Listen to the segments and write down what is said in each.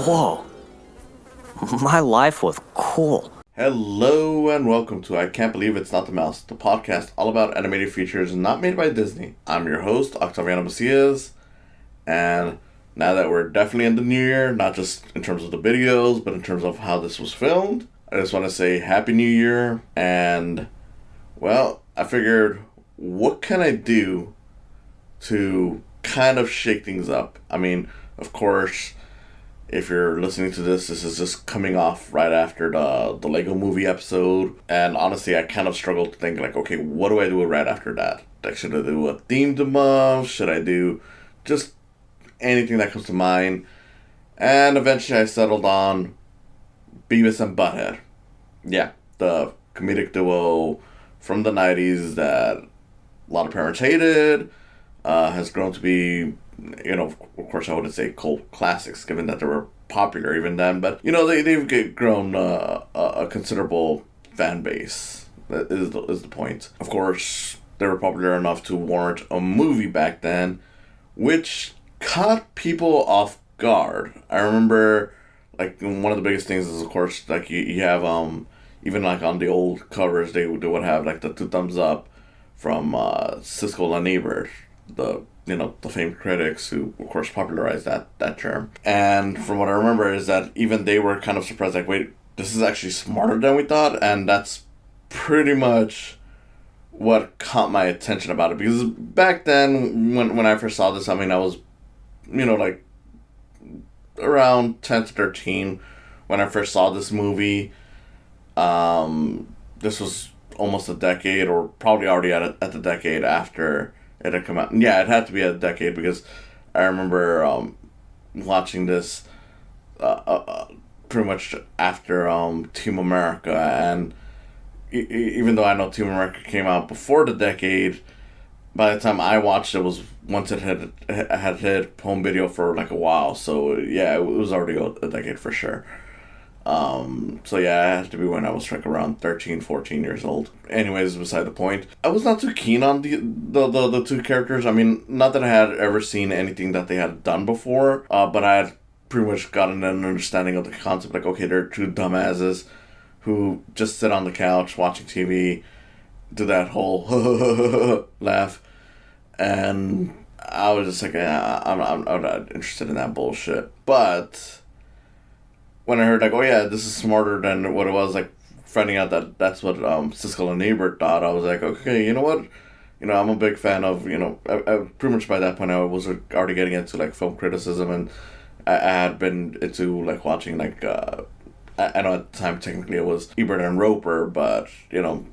Whoa. My life was cool. Hello and welcome to I Can't Believe It's Not the Mouse, the podcast all about animated features not made by Disney. I'm your host, Octaviano, and now that we're definitely in the new year, not just in terms of the videos, but in terms of how this was filmed, I just want to say Happy New Year, and, well, I figured, what can I do to kind of shake things up? I mean, of course, if you're listening to this is just coming off right after the Lego Movie episode, and honestly, I kind of struggled to think, like, okay, what do I do right after that? Like, should I do a themed month? Should I do just anything that comes to mind? And eventually I settled on Beavis and Butthead. Yeah, the comedic duo from the 90s that a lot of parents hated, has grown to be, of course I wouldn't say cult classics, given that they were popular even then, but, they've grown a considerable fan base, is the point. Of course, they were popular enough to warrant a movie back then, which caught people off guard. I remember, like, one of the biggest things is, of course, like, you have, even, like, on the old covers, they would have, like, the two thumbs up from Siskel and Ebert, the famed critics who, of course, popularized that term. And from what I remember is that even they were kind of surprised, like, wait, this is actually smarter than we thought, and that's pretty much what caught my attention about it. Because back then, when I first saw this, I mean, I was, like, around 10 to 13 when I first saw this movie. This was almost a decade, or probably already at the decade after it had come out. Yeah, it had to be a decade, because I remember watching this pretty much after Team America, and even though I know Team America came out before the decade, by the time I watched it was once it had hit home video for like a while. So yeah, it was already a decade for sure. So yeah, it had to be when I was like around 13, 14 years old. Anyways, beside the point. I was not too keen on the two characters. I mean, not that I had ever seen anything that they had done before, but I had pretty much gotten an understanding of the concept. Like, okay, they're two dumbasses who just sit on the couch watching TV, do that whole laugh, and I was just like, I'm not interested in that bullshit. But when I heard, like, oh yeah, this is smarter than what it was, like, finding out that that's what Siskel and Ebert thought, I was like, okay, you know what? I'm a big fan of, I pretty much by that point I was already getting into, like, film criticism, and I had been into, like, watching, like, I know at the time technically it was Ebert and Roper, but,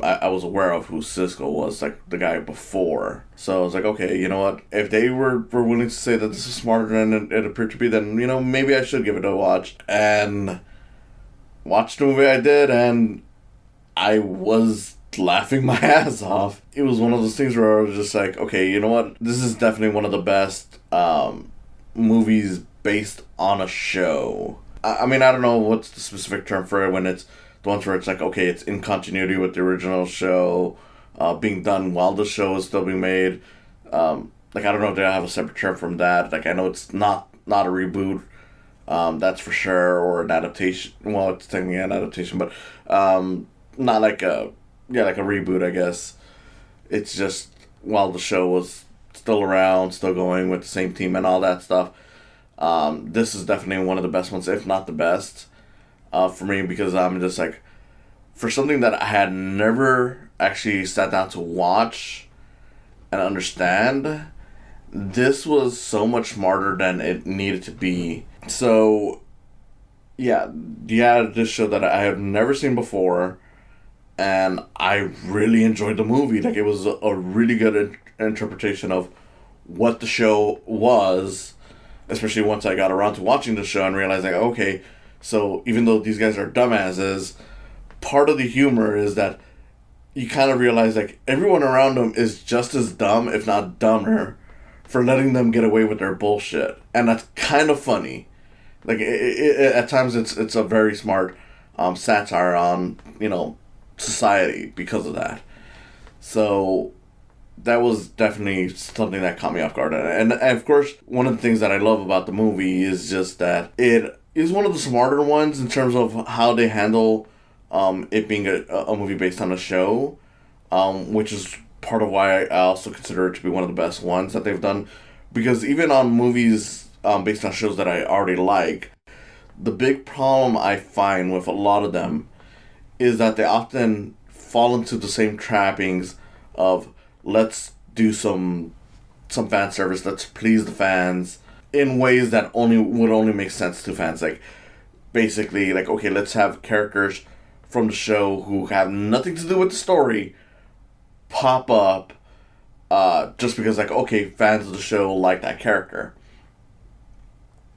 I was aware of who Siskel was, like, the guy before. So I was like, okay, you know what? If they were willing to say that this is smarter than it appeared to be, then, maybe I should give it a watch. And watched the movie I did, and I was laughing my ass off. It was one of those things where I was just like, okay, you know what? This is definitely one of the best movies based on a show. I mean, I don't know what's the specific term for it when it's the ones where it's like, okay, it's in continuity with the original show, being done while the show is still being made. Like, I don't know if they have a separate term from that. Like, I know it's not a reboot, that's for sure, or an adaptation. Well, it's technically an adaptation, but not like a reboot, I guess. It's just while the show was still around, still going with the same team and all that stuff. This is definitely one of the best ones, if not the best, for me, because I'm just like, for something that I had never actually sat down to watch and understand, this was so much smarter than it needed to be. So, yeah, this show that I have never seen before, and I really enjoyed the movie. Like, it was a really good interpretation of what the show was, especially once I got around to watching the show and realizing, okay, so even though these guys are dumbasses, part of the humor is that you kind of realize, like, everyone around them is just as dumb, if not dumber, for letting them get away with their bullshit. And that's kind of funny. Like, at times it's a very smart satire on, society because of that. So that was definitely something that caught me off guard. And of course, one of the things that I love about the movie is just that it is one of the smarter ones in terms of how they handle it being a movie based on a show, which is part of why I also consider it to be one of the best ones that they've done. Because even on movies based on shows that I already like, the big problem I find with a lot of them is that they often fall into the same trappings of let's do some fan service, let's please the fans in ways that only make sense to fans. Like basically like, okay, let's have characters from the show who have nothing to do with the story pop up just because like, okay, fans of the show like that character.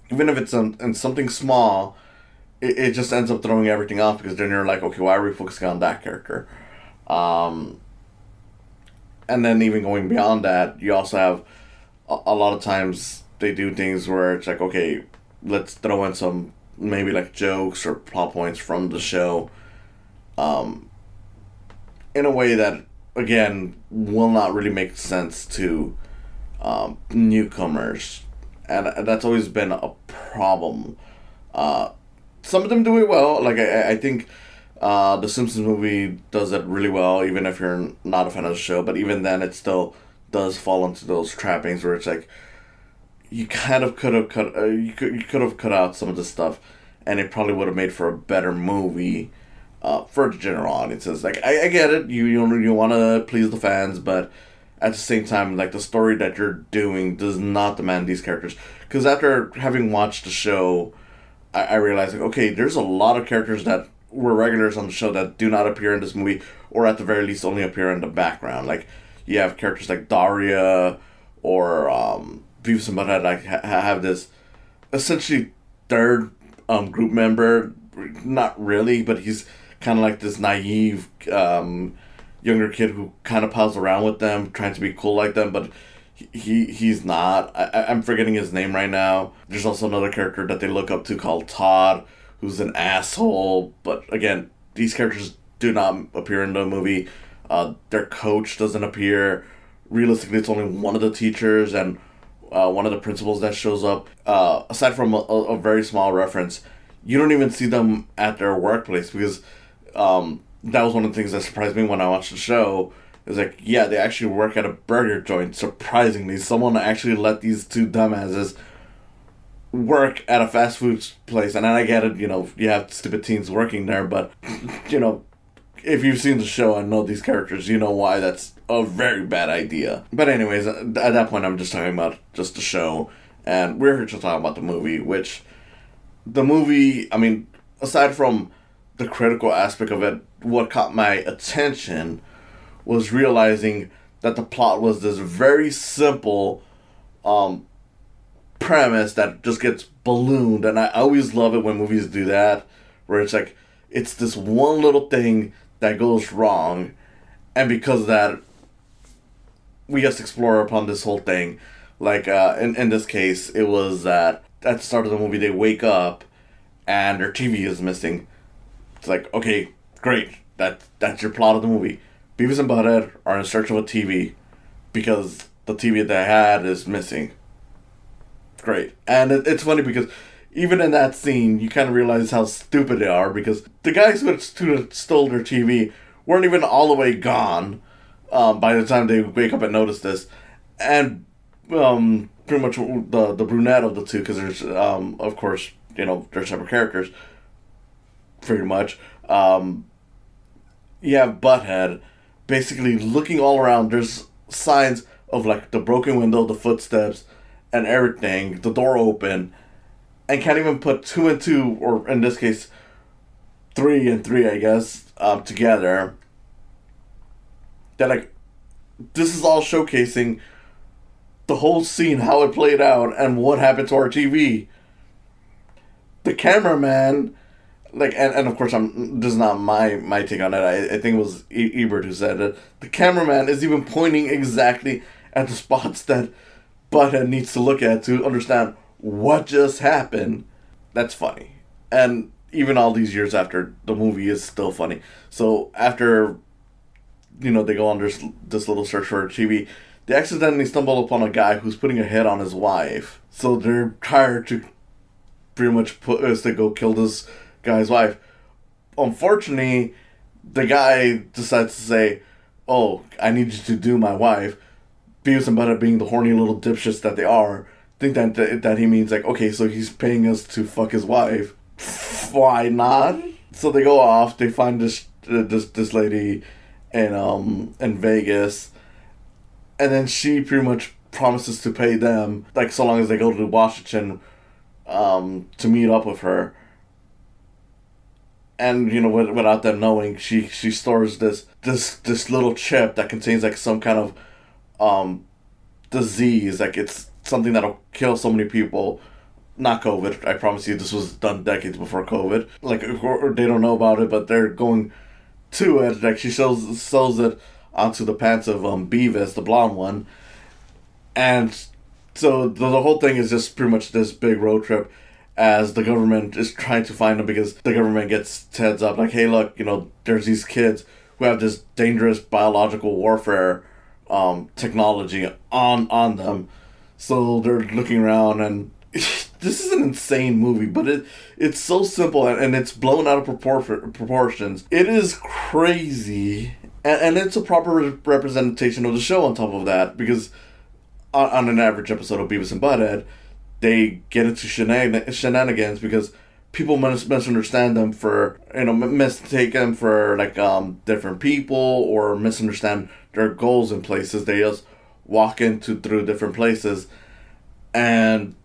Even if it's in something small, it just ends up throwing everything off because then you're like, okay, why are we focusing on that character? And then even going beyond that, you also have a lot of times they do things where it's like, okay, let's throw in some maybe like jokes or plot points from the show in a way that, again, will not really make sense to newcomers. And that's always been a problem. Some of them do it well. Like, I think the Simpsons movie does it really well, even if you're not a fan of the show. But even then, it still does fall into those trappings where it's like, you kind of could have cut you could have cut out some of this stuff, and it probably would have made for a better movie for the general audiences. Like I get it, you want to please the fans, but at the same time, like the story that you're doing does not demand these characters. Because after having watched the show, I realized like, okay, there's a lot of characters that were regulars on the show that do not appear in this movie, or at the very least only appear in the background. Like you have characters like Daria or Beavis and Butthead like have this essentially third group member. Not really, but he's kind of like this naive younger kid who kind of pals around with them, trying to be cool like them, but he's not. I'm forgetting his name right now. There's also another character that they look up to called Todd, who's an asshole. But again, these characters do not appear in the movie. Their coach doesn't appear. Realistically, it's only one of the teachers and one of the principals that shows up. Aside from a very small reference, you don't even see them at their workplace because that was one of the things that surprised me when I watched the show. It was like, yeah, they actually work at a burger joint. Surprisingly, someone actually let these two dumbasses work at a fast food place. And I get it, you have stupid teens working there, but, if you've seen the show and know these characters, you know why that's a very bad idea. But anyways, at that point, I'm just talking about just the show. And we're here to talk about the movie, which the movie, I mean, aside from the critical aspect of it, what caught my attention was realizing that the plot was this very simple premise that just gets ballooned. And I always love it when movies do that, where it's like, it's this one little thing that goes wrong, and because of that, we just explore upon this whole thing. Like, in this case, it was that at the start of the movie, they wake up, and their TV is missing. It's like, okay, great, that's your plot of the movie. Beavis and Butthead are in search of a TV, because the TV they had is missing. Great. And it's funny because even in that scene, you kind of realize how stupid they are, because the guys who had stole their TV weren't even all the way gone by the time they wake up and notice this. And pretty much the brunette of the two, because there's, of course, they're separate characters, pretty much. You have Butthead basically looking all around. There's signs of, like, the broken window, the footsteps, and everything, the door open, and can't even put 2 and 2, or in this case, 3 and 3, I guess, together. That, like, this is all showcasing the whole scene, how it played out, and what happened to our TV. The cameraman, like, and of course, this is not my take on it. I think it was Ebert who said it. The cameraman is even pointing exactly at the spots that Butthead needs to look at to understand what just happened. That's funny. And even all these years after, the movie is still funny. So after they go on this little search for a TV. They accidentally stumble upon a guy who's putting a hit on his wife. So they're hired to pretty much to go kill this guy's wife. Unfortunately, the guy decides to say, "Oh, I need you to do my wife." Beavis and Butthead, being the horny little dipshits that they are, think that he means like, okay, so he's paying us to fuck his wife. Why not? So they go off. They find this lady in Vegas, and then she pretty much promises to pay them, like, so long as they go to Washington to meet up with her. And without them knowing, she stores this little chip that contains like some kind of disease, like it's something that'll kill so many people. Not COVID, I promise you, this was done decades before COVID. Like, or they don't know about it, but they're going to it. Like, she sells it onto the pants of Beavis, the blonde one. And so the whole thing is just pretty much this big road trip as the government is trying to find them, because the government gets heads up, like, hey, look, there's these kids who have this dangerous biological warfare technology on them. So they're looking around, and this is an insane movie, but it's so simple, and it's blown out of proportions. It is crazy, and it's a proper representation of the show on top of that, because on an average episode of Beavis and Butthead, they get into shenanigans because people misunderstand them for, mistake them for like different people, or misunderstand their goals in places. They just walk through different places, and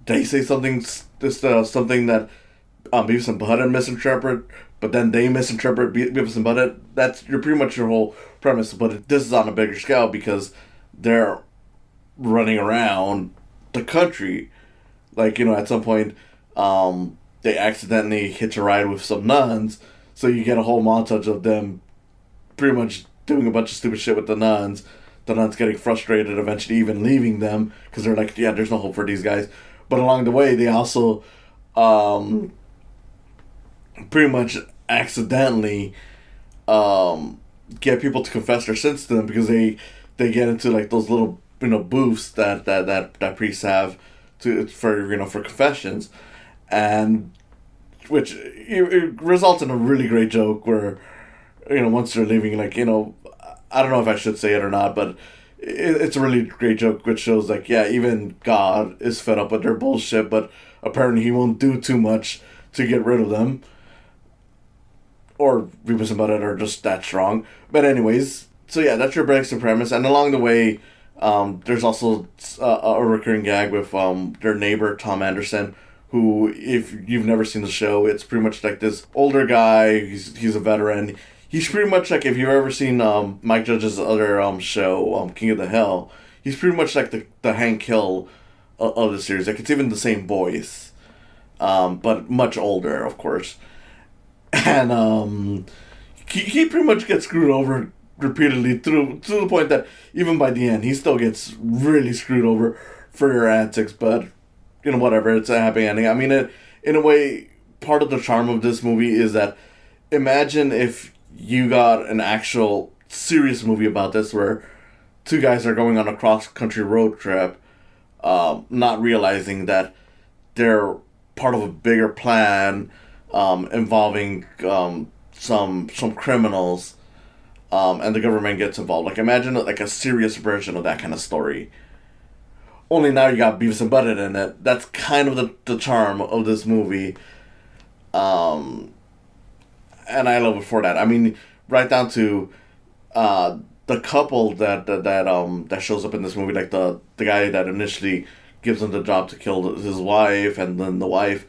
they say something that Beavis and Butthead misinterpret, but then they misinterpret Beavis and Butthead. That's pretty much your whole premise. But this is on a bigger scale because they're running around the country. Like, at some point, they accidentally hitch a ride with some nuns, so you get a whole montage of them pretty much doing a bunch of stupid shit with the nuns getting frustrated, eventually even leaving them, because they're like, yeah, there's no hope for these guys. But along the way, they also pretty much accidentally get people to confess their sins to them, because they get into like those little booths that priests have for confessions, and which it results in a really great joke where once they're leaving, like, I don't know if I should say it or not, but it's a really great joke which shows like, yeah, even God is fed up with their bullshit, but apparently he won't do too much to get rid of them, or Beavis and Butthead are just that strong. But anyways, so yeah, that's your basic premise, and along the way, there's also a recurring gag with their neighbor Tom Anderson, who, if you've never seen the show, it's pretty much like this older guy. He's a veteran. He's pretty much like, if you've ever seen Mike Judge's other show, King of the Hill, he's pretty much like the Hank Hill of the series. Like, it's even the same voice, but much older, of course. And he pretty much gets screwed over repeatedly to the point that even by the end, he still gets really screwed over for your antics. But whatever, it's a happy ending. I mean, in a way, part of the charm of this movie is that, imagine if you got an actual serious movie about this, where two guys are going on a cross-country road trip, not realizing that they're part of a bigger plan involving some criminals, and the government gets involved. Like, imagine like a serious version of that kind of story. Only now you got Beavis and Butthead in it. That's kind of the charm of this movie. And I love it for that. I mean, right down to the couple that shows up in this movie, like the guy that initially gives him the job to kill his wife, and then the wife,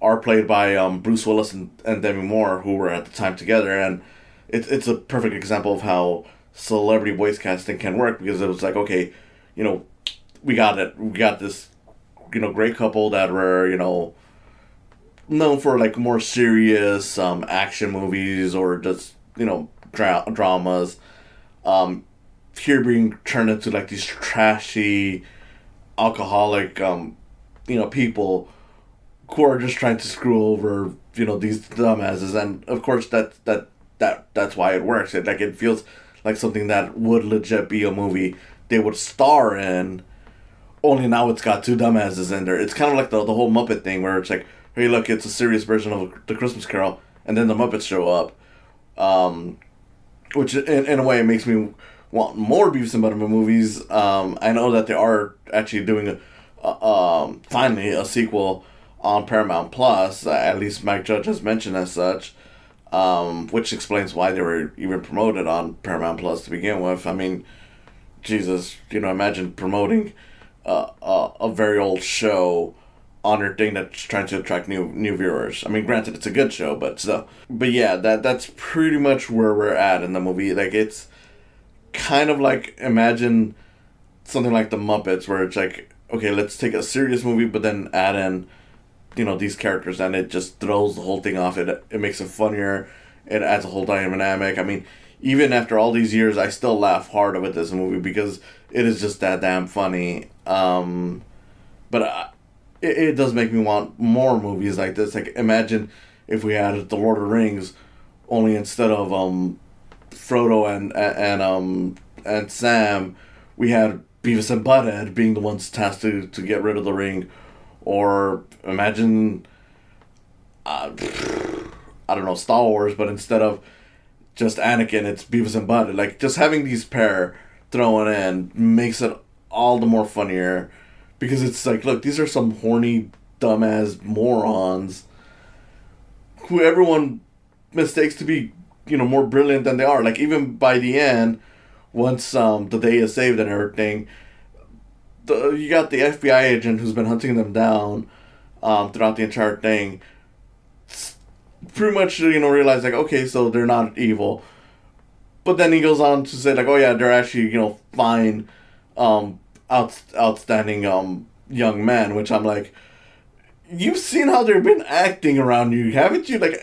are played by Bruce Willis and Demi Moore, who were at the time together. And it's a perfect example of how celebrity voice casting can work, because it was like, okay, we got it. We got this, great couple that were, known for like more serious action movies, or just, dramas. Here being turned into like these trashy, alcoholic, people who are just trying to screw over, these dumbasses. And of course that's why it works. It feels like something that would legit be a movie they would star in. Only now it's got two dumbasses in there. It's kind of like the whole Muppet thing where it's like, hey, look, it's a serious version of the Christmas Carol, and then the Muppets show up, which in a way makes me want more Beavis and Butthead movies. I know that they are actually doing finally a sequel on Paramount Plus. At least Mike Judge has mentioned as such, which explains why they were even promoted on Paramount Plus to begin with. I mean, Jesus, imagine promoting a very old show on your thing that's trying to attract new viewers. I mean, granted, it's a good show, but still. But yeah, that's pretty much where we're at in the movie. Like, it's kind of like, imagine something like the Muppets, where it's like, okay, let's take a serious movie, but then add in, these characters, and it just throws the whole thing off. It makes it funnier. It adds a whole dynamic. I mean, even after all these years, I still laugh hard with this movie because it is just that damn funny. But it does make me want more movies like this. Like, imagine if we had The Lord of the Rings, only instead of Frodo and Sam, we had Beavis and Butthead being the ones tasked to get rid of the ring. Or imagine, I don't know, Star Wars, but instead of just Anakin, it's Beavis and Butthead. Like, just having these pair thrown in makes it all the more funnier, because it's like, look, these are some horny, dumbass morons who everyone mistakes to be, more brilliant than they are. Like, even by the end, once the day is saved and everything, you got the FBI agent who's been hunting them down throughout the entire thing. Pretty much, realize, like, okay, so they're not evil. But then he goes on to say, like, oh yeah, they're actually, fine, outstanding young men, which I'm like, you've seen how they've been acting around you, haven't you? Like,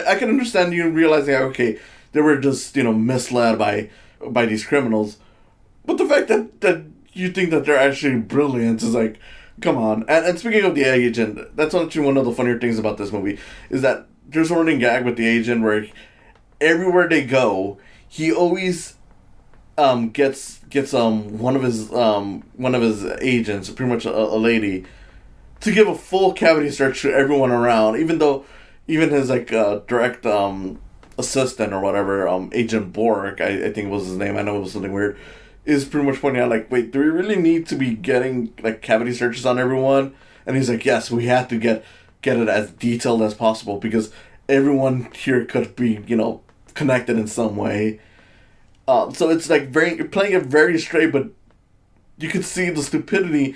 I can understand you realizing, like, okay, they were just, misled by these criminals. But the fact that you think that they're actually brilliant is like, come on. And speaking of the agent, that's actually one of the funnier things about this movie, is that there's a running gag with the agent where everywhere they go, he always gets one of his agents, pretty much a lady, to give a full cavity search to everyone around, even his like direct assistant or whatever, Agent Bork, I think was his name, I know it was something weird, is pretty much pointing out, like, wait, do we really need to be getting like cavity searches on everyone? And he's like, yes, we have to get it as detailed as possible, because everyone here could be, connected in some way. So it's like you're playing it very straight, but you can see the stupidity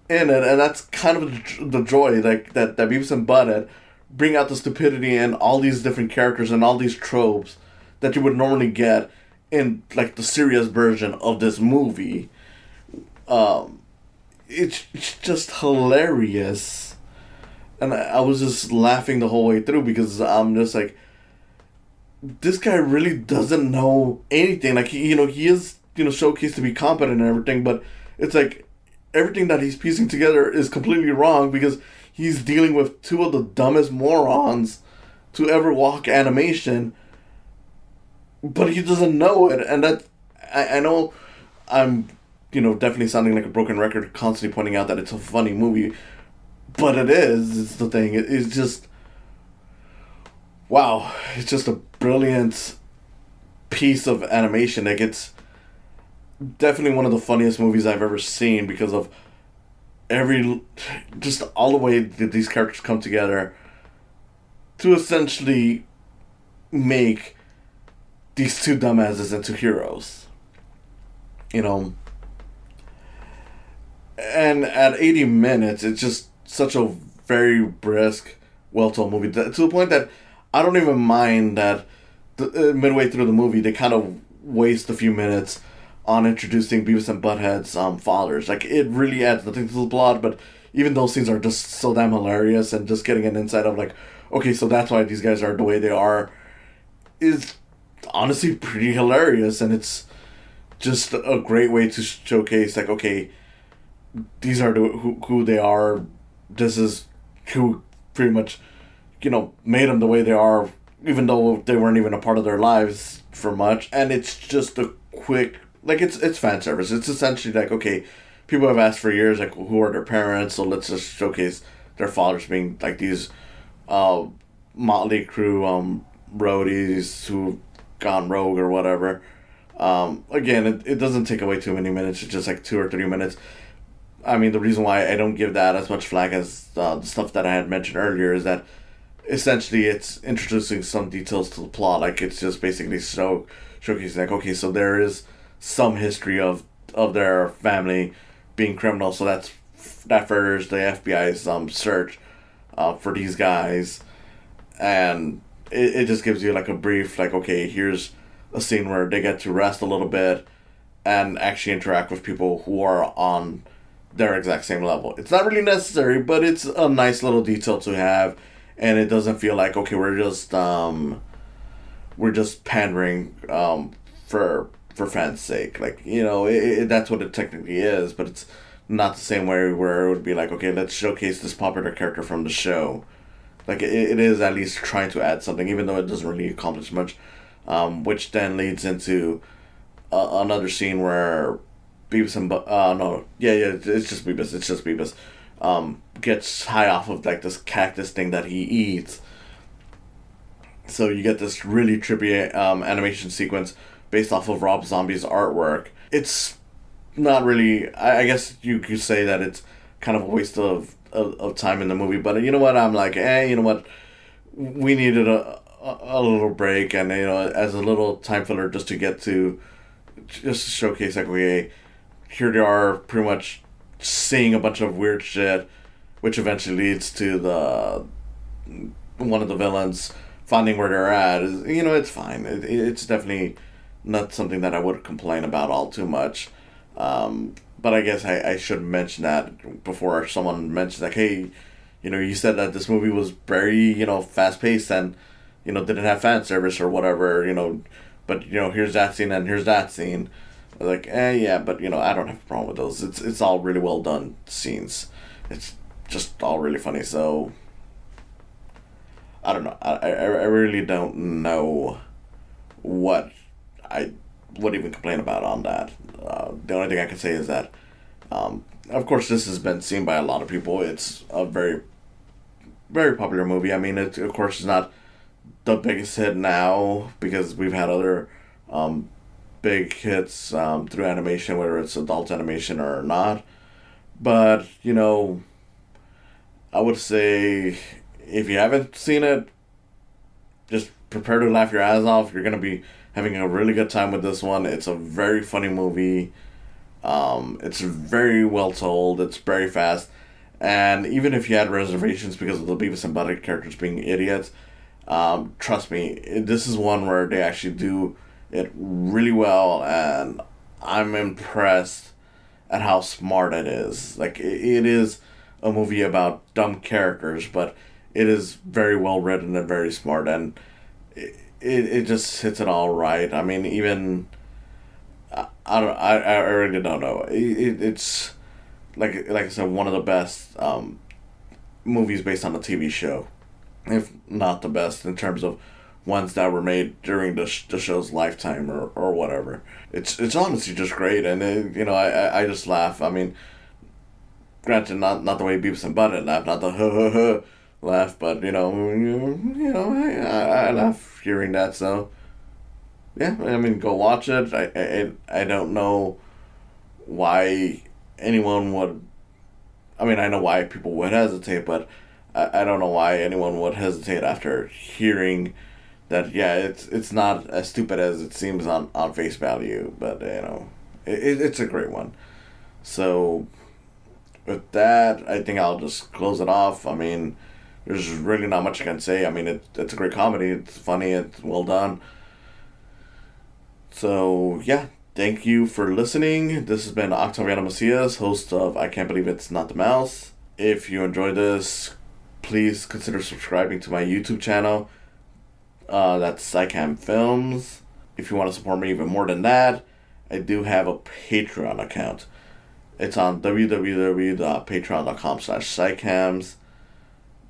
in it, and that's kind of the joy, like that Beavis and Butthead bring out the stupidity in all these different characters and all these tropes that you would normally get in like the serious version of this movie. It's just hilarious, and I was just laughing the whole way through, because I'm just like, this guy really doesn't know anything. Like, he is, showcased to be competent and everything, but it's like everything that he's piecing together is completely wrong, because he's dealing with two of the dumbest morons to ever walk animation, but he doesn't know it. And that, I know I'm, definitely sounding like a broken record, constantly pointing out that it's a funny movie, but it's the thing. It's just, wow, it's just a brilliant piece of animation. Like, it's definitely one of the funniest movies I've ever seen, because of just all the way that these characters come together to essentially make these two dumbasses into heroes. And at 80 minutes, it's just such a very brisk, well-told movie, to the point that I don't even mind that midway through the movie, they kind of waste a few minutes on introducing Beavis and Butthead's fathers. Like, it really adds nothing to the plot, but even those scenes are just so damn hilarious, and just getting an insight of, like, okay, so that's why these guys are the way they are, is honestly pretty hilarious. And it's just a great way to showcase, like, okay, these are who they are. This is who pretty much, made them the way they are, even though they weren't even a part of their lives for much. And it's just a quick, like, it's fan service. It's essentially like, okay, people have asked for years, like, who are their parents, so let's just showcase their fathers being like these motley crew roadies who've gone rogue or whatever. Again, it doesn't take away too many minutes. It's just like 2 or 3 minutes. I mean, the reason why I don't give that as much flack as the stuff that I had mentioned earlier is that essentially it's introducing some details to the plot. Like, it's just basically showcasing, like, okay, so there is some history of their family being criminals, so that furthers the FBI's search for these guys, and it just gives you like a brief, like, okay, here's a scene where they get to rest a little bit and actually interact with people who are on their exact same level. It's not really necessary, but it's a nice little detail to have, and it doesn't feel like, okay, we're just pandering for fans' sake. Like, that's what it technically is, but it's not the same way where it would be like, okay, let's showcase this popular character from the show. Like, it is at least trying to add something, even though it doesn't really accomplish much, which then leads into another scene where Beavis and it's just Beavis. Gets high off of like this cactus thing that he eats. So you get this really trippy animation sequence based off of Rob Zombie's artwork. It's not really. I guess you could say that it's kind of a waste of time in the movie. But you know what? I'm like, you know what? We needed a little break, and as a little time filler just to showcase, like, okay, here they are, pretty much seeing a bunch of weird shit, which eventually leads to one of the villains finding where they're at. It's fine. It's definitely not something that I would complain about all too much. But I guess I should mention that before someone mentions, like, hey, you said that this movie was very, fast paced and, didn't have fan service or whatever, but, here's that scene and here's that scene. Like, yeah, but, I don't have a problem with those. It's all really well done scenes. It's just all really funny. So, I don't know. I really don't know what I would even complain about on that. The only thing I can say is that, of course, this has been seen by a lot of people. It's a very, very popular movie. I mean, it, of course, is not the biggest hit now because we've had other big hits through animation, whether it's adult animation or not. But, I would say if you haven't seen it, just prepare to laugh your ass off. You're going to be having a really good time with this one. It's a very funny movie. It's very well told. It's very fast. And even if you had reservations because of the Beavis and Butthead characters being idiots, trust me, this is one where they actually do it really well, and I'm impressed at how smart it is. Like, it is a movie about dumb characters, but it is very well written and very smart, and it just hits it all right. I mean, even I really don't know. It's like I said, one of the best movies based on a TV show, if not the best in terms of ones that were made during the show's lifetime or whatever. It's honestly just great, and I just laugh. I mean, granted, not the way Beavis and Butthead laugh, not the huhuhuhuh laugh, but I laugh hearing that. So yeah, I mean, go watch it. I don't know why anyone would. I mean, I know why people would hesitate, but I don't know why anyone would hesitate after hearing that. Yeah, it's not as stupid as it seems on face value, but it's a great one. So with that, I think I'll just close it off. I mean, there's really not much I can say. I mean, it's a great comedy. It's funny. It's well done. So yeah, thank you for listening. This has been Octaviano Macias, host of I Can't Believe It's Not the Mouse. If you enjoyed this, please consider subscribing to my YouTube channel. That's Psycam Films. If you want to support me even more than that, I do have a Patreon account. It's on www.patreon.com/psycams.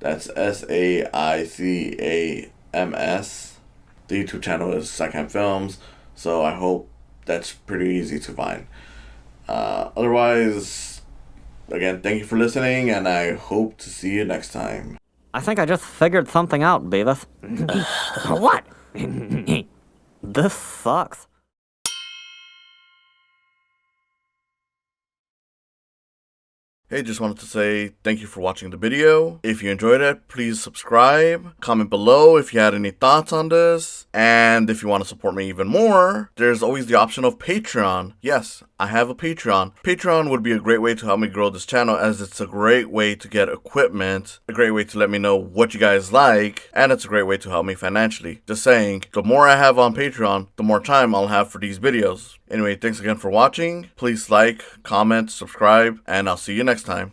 That's SAICAMS. MS. The YouTube channel is Secondhand Films, so I hope that's pretty easy to find. Otherwise, again, thank you for listening, and I hope to see you next time. I think I just figured something out, Beavis. What? This sucks. Hey, just wanted to say thank you for watching the video. If you enjoyed it, please subscribe. Comment below if you had any thoughts on this. And if you want to support me even more, there's always the option of Patreon. Yes, I have a Patreon. Patreon would be a great way to help me grow this channel, as it's a great way to get equipment, a great way to let me know what you guys like, and it's a great way to help me financially. Just saying, the more I have on Patreon, the more time I'll have for these videos. Anyway, thanks again for watching. Please like, comment, subscribe, and I'll see you next time.